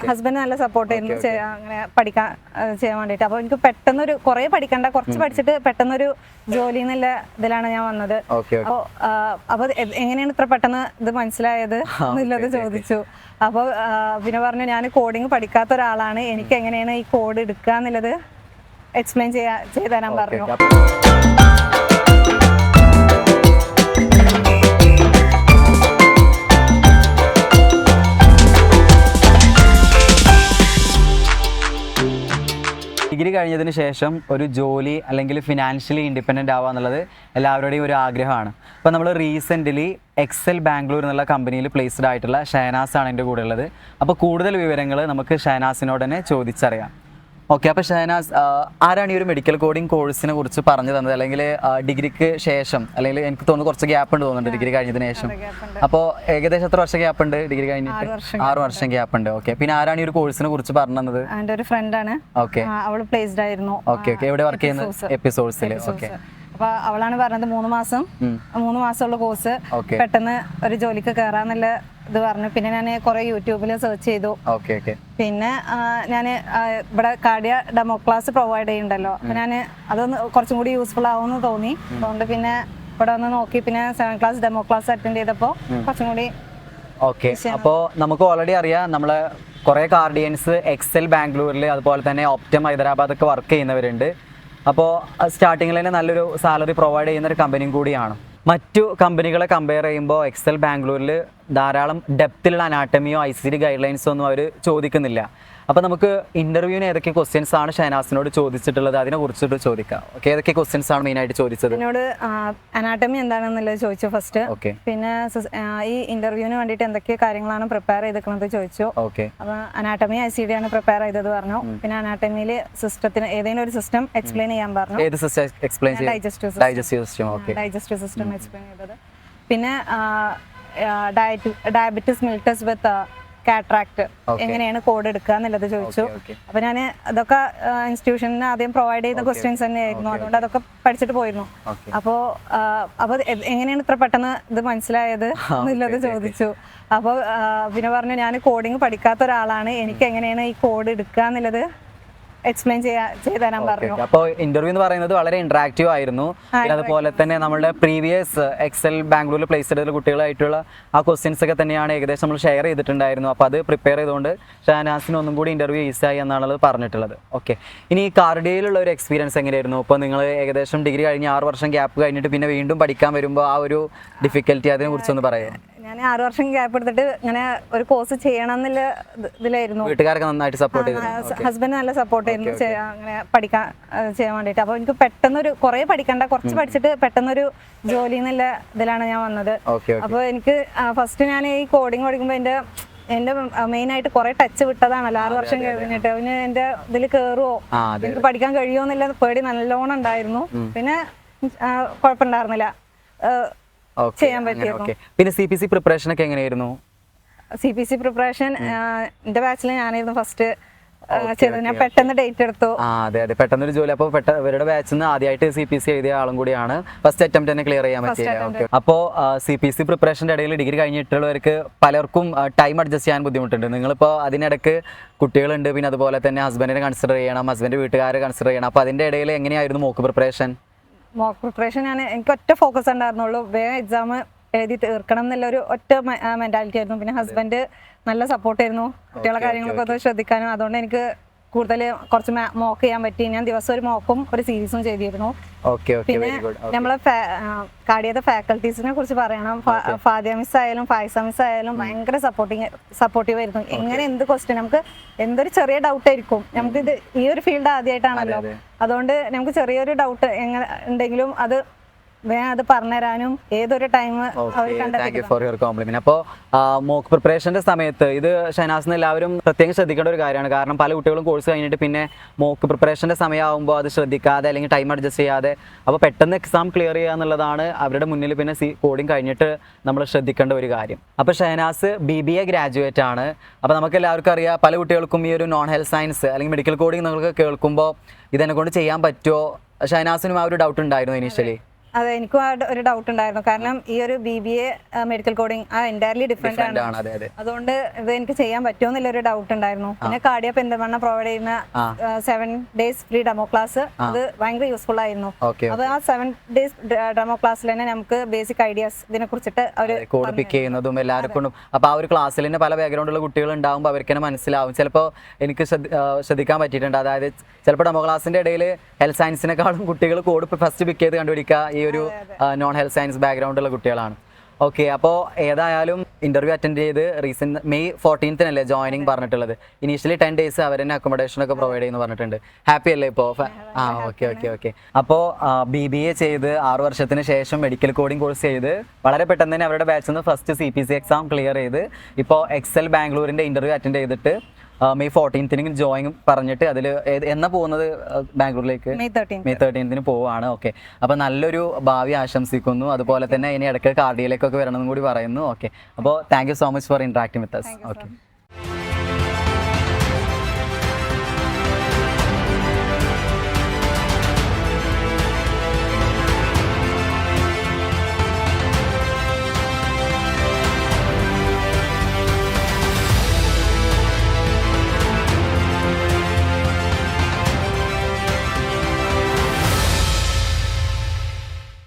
Husband നല്ല support ചെയ്യുന്നു അങ്ങനെ പഠിക്കാൻ ചെയ്യാൻ വേണ്ടിയിട്ട്. അപ്പോൾ എനിക്ക് പെട്ടെന്നൊരു കുറേ പഠിക്കണ്ട, കുറച്ച് പഠിച്ചിട്ട് പെട്ടെന്നൊരു ജോലി എന്നുള്ള ഇതിലാണ് ഞാൻ വന്നത്. അപ്പോൾ എങ്ങനെയാണ് ഇത്ര പെട്ടെന്ന് ഇത് മനസ്സിലായത് എന്നുള്ളത് ചോദിച്ചു. അപ്പോൾ പിന്നെ പറഞ്ഞു ഞാൻ കോഡിങ് പഠിക്കാത്ത ഒരാളാണ്, എനിക്ക് എങ്ങനെയാണ് ഈ കോഡ് എടുക്കുക എന്നുള്ളത് എക്സ്പ്ലെയിൻ ചെയ്തു തരാൻ പറഞ്ഞു. ഡിഗ്രി കഴിഞ്ഞതിന് ശേഷം ഒരു ജോലി അല്ലെങ്കിൽ ഫിനാൻഷ്യലി ഇൻഡിപെൻഡൻ്റ് ആവുക എന്നുള്ളത് എല്ലാവരുടെയും ഒരു ആഗ്രഹമാണ്. അപ്പോൾ നമ്മൾ റീസെൻ്റ്ലി എക്സൽ ബാംഗ്ലൂർ എന്നുള്ള കമ്പനിയിൽ പ്ലേസ്ഡ് ആയിട്ടുള്ള ഷഹനാസ് ആണ് എൻ്റെ കൂടെ ഉള്ളത്. അപ്പോൾ കൂടുതൽ വിവരങ്ങൾ നമുക്ക് ഷഹനാസിനോട് തന്നെ ചോദിച്ചറിയാം. ഓക്കെ, അപ്പോൾ ഷഹനാസ്, ആരാണ് ഈ ഒരു മെഡിക്കൽ കോഡിംഗ് കോഴ്സിനെ കുറിച്ച് പറഞ്ഞു തന്നത്? അല്ലെങ്കിൽ ഡിഗ്രിക്ക് ശേഷം, അല്ലെങ്കിൽ എനിക്ക് തോന്നുന്നു കുറച്ച് ഗ്യാപ്പ് ഉണ്ട് തോന്നുന്നുണ്ട് ഡിഗ്രി കഴിഞ്ഞതിന് ശേഷം. അപ്പോൾ ഏകദേശം എത്ര വർഷം ഗ്യാപ്പ് ഉണ്ട് ഡിഗ്രി കഴിഞ്ഞിട്ട്? 6 വർഷം ഗ്യാപ്പ് ഉണ്ട്. ഓക്കെ, പിന്നെ ആരാണ് ഈ ഒരു കോഴ്സിനെ കുറിച്ച് പറഞ്ഞു തന്നത്? എൻ്റെ ഒരു ഫ്രണ്ടാണ്. ഓക്കെ, അവൾ പ്ലേസ്ഡ് ആയിരുന്നു. ഓക്കെ ഓക്കെ, എവിടെ വർക്ക് ചെയ്യുന്നത്? എപ്പിസോഡ്സിൽ. ഓക്കെ, അപ്പൊ അവളാണ് പറഞ്ഞത് 3 മാസമുള്ള കോഴ്സ്, പെട്ടെന്ന് ഒരു ജോലിക്ക് കയറാന്നുള്ള ഇത് പറഞ്ഞു. പിന്നെ ഞാൻ കുറെ യൂട്യൂബിൽ സെർച്ച് ചെയ്തു. പിന്നെ ഞാൻ ഇവിടെ കാർഡിയ ഡെമോ ക്ലാസ് പ്രൊവൈഡ് ചെയ്യുന്നുണ്ടല്ലോ, അപ്പൊ ഞാൻ അതൊന്ന് കുറച്ചും കൂടി യൂസ്ഫുൾ ആവുമെന്ന് തോന്നി. അതുകൊണ്ട് പിന്നെ ഇവിടെ ഒന്ന് നോക്കി, പിന്നെ 7th class demo class attend ചെയ്തപ്പോൾ കുറച്ചും കൂടി. ഓക്കെ, അപ്പോൾ നമുക്ക് ഓൾറെഡി അറിയാം നമ്മളെ കുറേ കാർഡിയൻസ് എക്സൽ ബാംഗ്ലൂരിൽ അതുപോലെ തന്നെ ഓപ്റ്റം ഹൈദരാബാദൊക്കെ വർക്ക് ചെയ്യുന്നവരുണ്ട്. അപ്പോൾ സ്റ്റാർട്ടിങ്ങിൽ തന്നെ നല്ലൊരു സാലറി പ്രൊവൈഡ് ചെയ്യുന്ന ഒരു കമ്പനിയും കൂടിയാണ്. മറ്റു കമ്പനികളെ കമ്പയർ ചെയ്യുമ്പോൾ എക്സൽ ബാംഗ്ലൂരിൽ ധാരാളം ഡെപ്തിലുള്ള അനാട്ടമിയോ ICD ഗൈഡ് ലൈൻസോ ഒന്നും അവർ ചോദിക്കുന്നില്ല. അപ്പോൾ നമുക്ക് ഇൻ്റർവ്യൂവിന് ഏതൊക്കെ ക്വസ്റ്റ്യൻസ് ആണ് ഷഹനാസിനോട് ചോദിച്ചിട്ടുള്ളത് അതിനെ കുറിച്ചിട്ട് ചോദിക്കാം. ഓക്കെ, ഏതൊക്കെ ക്വസ്റ്റ്യൻസ് ആണ് മെയിനായിട്ട് ചോദിച്ചത്? എന്നോട് അനാട്ടമി എന്താണെന്നുള്ളത് ചോദിച്ചു ഫസ്റ്റ്. ഓക്കെ, പിന്നെ ഈ ഇന്റർവ്യൂവിന് വേണ്ടിയിട്ട് എന്തൊക്കെ കാര്യങ്ങളാണ് പ്രിപ്പയർ ചെയ്തിരിക്കുന്നത് ചോദിച്ചു. ഓക്കെ, അപ്പോൾ അനാട്ടമി ICD ആണ് പ്രിപ്പയർ ചെയ്തത് പറഞ്ഞു. പിന്നെ അനാട്ടമിയിൽ സിസ്റ്റത്തിന് ഏതെങ്കിലും ഒരു സിസ്റ്റം എക്സ്പ്ലെയിൻ ചെയ്യാൻ പറഞ്ഞു. ഏത് സിസ്റ്റം എക്സ്പ്ലെയിൻ ചെയ്യാൻ? Digestive system. Okay, digestive system explain ചെയ്തത്. പിന്നെ ഡയബറ്റിസ് മിൽട്ടസ് വിത്ത് കാട്രാക്ട് എങ്ങനെയാണ് കോഡ് എടുക്കുക എന്നുള്ളത് ചോദിച്ചു. അപ്പൊ ഞാൻ അതൊക്കെ ഇൻസ്റ്റിറ്റ്യൂഷന് ആദ്യം പ്രൊവൈഡ് ചെയ്ത ക്വസ്റ്റ്യൻസ് തന്നെയായിരുന്നു, അതുകൊണ്ട് അതൊക്കെ പഠിച്ചിട്ട് പോയിരുന്നു. അപ്പൊ എങ്ങനെയാണ് ഇത്ര പെട്ടെന്ന് ഇത് മനസ്സിലായത് എന്നുള്ളത് ചോദിച്ചു. അപ്പോൾ പിന്നെ പറഞ്ഞു ഞാൻ കോഡിങ് പഠിക്കാത്ത ഒരാളാണ്, എനിക്ക് എങ്ങനെയാണ് ഈ കോഡ് എടുക്കുക എന്നുള്ളത് എക്സ്പ്ലെയിൻ ചെയ്തു തരാൻ പറഞ്ഞു. അപ്പോൾ ഇന്റർവ്യൂ എന്ന് പറയുന്നത് വളരെ ഇന്ററാക്റ്റീവ് ആയിരുന്നു. അതുപോലെ തന്നെ നമ്മുടെ പ്രീവിയസ് എക്സൽ ബാംഗ്ലൂരിൽ പ്ലേസ് ചെയ്ത കുട്ടികളായിട്ടുള്ള ആ ക്വസ്റ്റ്യൻസ് ഒക്കെ തന്നെയാണ് ഏകദേശം നമ്മൾ ഷെയർ ചെയ്തിട്ടുണ്ടായിരുന്നു. അപ്പോൾ അത് പ്രിപ്പയർ ചെയ്തുകൊണ്ട് ഷഹനാസിന് ഒന്നും കൂടി ഇന്റർവ്യൂ ഈസിയായി എന്നാണ് പറഞ്ഞിട്ടുള്ളത്. ഓക്കെ, ഇനി ഈ കാർഡിയയിലുള്ള ഒരു എക്സ്പീരിയൻസ് എങ്ങനെയായിരുന്നു? ഇപ്പോൾ നിങ്ങൾ ഏകദേശം ഡിഗ്രി കഴിഞ്ഞ് 6 വർഷം ഗ്യാപ്പ് കഴിഞ്ഞിട്ട് പിന്നെ വീണ്ടും പഠിക്കാൻ വരുമ്പോൾ ആ ഒരു ഡിഫിക്കൽറ്റി അതിനെ കുറിച്ചൊന്ന് പറയാം. ഞാൻ 6 വർഷം ഗ്യാപ്പ് എടുത്തിട്ട് ഇങ്ങനെ ഒരു കോഴ്സ് ചെയ്യണം എന്നുള്ള ഇതിലായിരുന്നു. വീട്ടുകാരൊക്കെ നന്നായിട്ട് സപ്പോർട്ട് ചെയ്തു? ഹസ്ബൻഡ് നല്ല സപ്പോർട്ട് ചെയ്യുന്നു അങ്ങനെ പഠിക്കാൻ ചെയ്യാൻ വേണ്ടിയിട്ട്. അപ്പോൾ എനിക്ക് പെട്ടെന്നൊരു കുറേ പഠിക്കണ്ട, കുറച്ച് പഠിച്ചിട്ട് പെട്ടെന്നൊരു ജോലി എന്നുള്ള ഇതിലാണ് ഞാൻ വന്നത്. അപ്പോൾ എനിക്ക് ഫസ്റ്റ് ഞാൻ ഈ കോഡിങ് പഠിക്കുമ്പോൾ എൻ്റെ മെയിനായിട്ട് കുറെ ടച്ച് വിട്ടതാണല്ലോ 6 വർഷം കഴിഞ്ഞിട്ട്. പിന്നെ എൻ്റെ ഇതിൽ കയറുമോ, എനിക്ക് പഠിക്കാൻ കഴിയുമോ എന്നുള്ള പേടി നല്ലോണം ഉണ്ടായിരുന്നു. പിന്നെ കുഴപ്പമുണ്ടായിരുന്നില്ല, ചെയ്യാൻ പറ്റിയിരുന്നു. പിന്നെ CPC പ്രിപ്പറേഷൻ ഒക്കെ എങ്ങനെയായിരുന്നു? CPC പ്രിപ്പറേഷൻ എൻ്റെ ബാച്ചിൽ ഞാനായിരുന്നു ഫസ്റ്റ് ചെയ്തത്. ഞാൻ പെട്ടെന്ന് ഡേറ്റ് എടുത്തു. അതെ, പെട്ടെന്നൊരു ജോലി. അപ്പോൾ ഇവരുടെ ബാച്ചിൽ നിന്ന് ആദ്യമായിട്ട് CPC എഴുതിയ ആളും കൂടിയാണ്. ഫസ്റ്റ് അറ്റംപ്റ്റ് തന്നെ ക്ലിയർ ചെയ്യാൻ പറ്റിയത്. അപ്പോൾ CPC പ്രിപ്പറേഷൻ്റെ ഇടയിൽ ഡിഗ്രി കഴിഞ്ഞിട്ടുള്ളവർക്ക് പലർക്കും ടൈം അഡ്ജസ്റ്റ് ചെയ്യാൻ ബുദ്ധിമുട്ടുണ്ട്. നിങ്ങളിപ്പോൾ അതിനിടയ്ക്ക് കുട്ടികളുണ്ട്, പിന്നെ അതുപോലെ തന്നെ ഹസ്ബൻഡിനെ കൺസിഡർ ചെയ്യണം, ഹസ്ബൻഡ് വീട്ടുകാരെ കൺസിഡർ ചെയ്യണം. അപ്പോൾ അതിൻ്റെ ഇടയിൽ എങ്ങനെയായിരുന്നു മോക്ക് പ്രിപ്പറേഷൻ? മോക്ക് പ്രിപ്പറേഷൻ എനിക്ക് ഒറ്റ ഫോക്കസ് ഉണ്ടായിരുന്നുള്ളൂ, വേഗം എക്സാം എഴുതി തീർക്കണം എന്നുള്ള ഒരു ഒറ്റ മെന്റാലിറ്റി ആയിരുന്നു. പിന്നെ ഹസ്ബൻഡ് നല്ല സപ്പോർട്ടായിരുന്നു കുട്ടികളെ കാര്യങ്ങളൊക്കെ ഒന്ന് ശ്രദ്ധിക്കാനും. അതുകൊണ്ട് എനിക്ക് കൂടുതൽ കുറച്ച് മോക്ക് ചെയ്യാൻ പറ്റി. ഞാൻ ദിവസം ഒരു മോക്കും ഒരു സീരീസും ചെയ്തിരുന്നു. പിന്നെ നമ്മളെ കാർഡിയയുടെ ഫാക്കൽറ്റീസിനെ കുറിച്ച് പറയണം. ഫാദിയ മിസ് ആയാലും ഫായിസ മിസ് ആയാലും ഭയങ്കര സപ്പോർട്ടീവ് ആയിരുന്നു. എങ്ങനെ എന്ത് ക്വസ്റ്റ്യൻ, നമുക്ക് എന്തൊരു ചെറിയ ഡൗട്ട് ആയിരിക്കും, നമുക്ക് ഇത് ഈ ഒരു ഫീൽഡ് ആദ്യമായിട്ടാണല്ലോ, അതുകൊണ്ട് നമുക്ക് ചെറിയൊരു ഡൗട്ട് എങ്ങനെ ഉണ്ടെങ്കിലും അത് അത് പറഞ്ഞുതരാനും ഏതൊരു ടൈം. അപ്പോൾ മോക്ക് പ്രിപ്പറേഷന്റെ സമയത്ത് ഇത് ഷഹനാസിന് എല്ലാവരും പ്രത്യേകം ശ്രദ്ധിക്കേണ്ട ഒരു കാര്യമാണ്. കാരണം പല കുട്ടികളും കോഴ്സ് കഴിഞ്ഞിട്ട് പിന്നെ മോക്ക് പ്രിപ്പറേഷന്റെ സമയമാകുമ്പോൾ അത് ശ്രദ്ധിക്കാതെ അല്ലെങ്കിൽ ടൈം അഡ്ജസ്റ്റ് ചെയ്യാതെ അപ്പോൾ പെട്ടെന്ന് എക്സാം ക്ലിയർ ചെയ്യുക എന്നുള്ളതാണ് അവരുടെ മുന്നിൽ പിന്നെ കോഡിങ് കഴിഞ്ഞിട്ട് നമ്മൾ ശ്രദ്ധിക്കേണ്ട ഒരു കാര്യം. അപ്പോൾ ഷഹനാസ് BBA ഗ്രാജുവേറ്റ് ആണ്. അപ്പോൾ നമുക്ക് എല്ലാവർക്കും അറിയാം, പല കുട്ടികൾക്കും ഈ ഒരു നോൺ ഹെൽത്ത് സയൻസ് അല്ലെങ്കിൽ മെഡിക്കൽ കോഡിങ് നിങ്ങൾക്ക് കേൾക്കുമ്പോൾ ഇതെന്നെ കൊണ്ട് ചെയ്യാൻ പറ്റുമോ? ഷഹനാസിനും ആ ഒരു ഡൗട്ട് ഉണ്ടായിരുന്നു ഇനീഷ്യലി? അതെ എനിക്കും ഒരു ഡൗട്ട് ഉണ്ടായിരുന്നു. കാരണം ഈ ഒരു BBA medical coding entirely different ആണ്. അതെ അതെ അതുകൊണ്ട് ഇത് എനിക്ക് ചെയ്യാൻ പറ്റുമോ എന്നുള്ളൊരു ഡൗട്ട് ഉണ്ടായിരുന്നു. പിന്നെ കാർഡിയ പെരിന്തൽമണ്ണ പ്രൊവൈഡ് ചെയ്യുന്ന 7 days ഫ്രീ ഡെമോ ക്ലാസ് അത് ഭയങ്കര യൂസ്ഫുൾ ആയിരുന്നു. അപ്പൊ ആ 7 days ഡെമോ ക്ലാസ്സിൽ തന്നെ നമുക്ക് ബേസിക് ഐഡിയാസ് ഇതിനെ കുറിച്ചിട്ട് അവർ കോഡ് പിക്ക് ചെയ്യുന്നതും എല്ലാവർക്കും. അപ്പൊ ആ ഒരു ക്ലാസ്സിൽ തന്നെ പല ബാക്ക്ഗ്രൗണ്ടുള്ള കുട്ടികൾ ഉണ്ടാകുമ്പോൾ അവർക്ക് തന്നെ മനസ്സിലാവും. ചിലപ്പോൾ എനിക്ക് ശ്രദ്ധിക്കാൻ പറ്റിയിട്ടുണ്ട്. അതായത് ചിലപ്പോൾ ഡെമോ ക്ലാസ്സിന്റെ ഇടയിൽ ഹെൽത്ത് സയൻസിനെക്കാളും കുട്ടികൾ കോഡ് ഫസ്റ്റ് പിക്ക് ചെയ്ത് കണ്ടുപിടിക്കുക ഈ ഒരു നോൺ ഹെൽത്ത് സയൻസ് ബാക്ക്ഗ്രൗണ്ടുള്ള കുട്ടികളാണ്. ഓക്കെ, അപ്പോൾ ഏതായാലും ഇന്റർവ്യൂ അറ്റൻഡ് ചെയ്ത് റീസെന്റ് May 14 ജോയിനിങ് പറഞ്ഞിട്ടുള്ളത്. ഇനീഷ്യലി 10 days അവർ തന്നെ അക്കോമഡേഷൻ ഒക്കെ പ്രൊവൈഡ് ചെയ്യുന്നു പറഞ്ഞിട്ടുണ്ട്. ഹാപ്പി അല്ലേ ഇപ്പോൾ? ഓക്കെ. അപ്പോൾ BBA ചെയ്ത് 6 വർഷത്തിന് ശേഷം മെഡിക്കൽ കോഡിംഗ് കോഴ്സ് ചെയ്ത് വളരെ പെട്ടെന്ന് തന്നെ അവരുടെ ബാച്ചിൽ നിന്ന് ഫസ്റ്റ് CPC എക്സാം ക്ലിയർ ചെയ്ത് ഇപ്പോൾ എക്സൽ ബാംഗ്ലൂരിന്റെ ഇന്റർവ്യൂ അറ്റൻഡ് ചെയ്തിട്ട് May 14 ജോയിൻ പറഞ്ഞിട്ട് അതിൽ എന്നാ പോകുന്നത് ബാംഗ്ലൂരിലേക്ക്? May 13 പോവാണ്. ഓക്കെ, അപ്പോൾ നല്ലൊരു ഭാവി ആശംസിക്കുന്നു. അതുപോലെ തന്നെ ഇനി ഇടയ്ക്ക് കാർഡിയയിലേക്കൊക്കെ വരണമെന്നും കൂടി പറയുന്നു. ഓക്കെ, അപ്പോൾ thank you so much for interacting with us. Okay.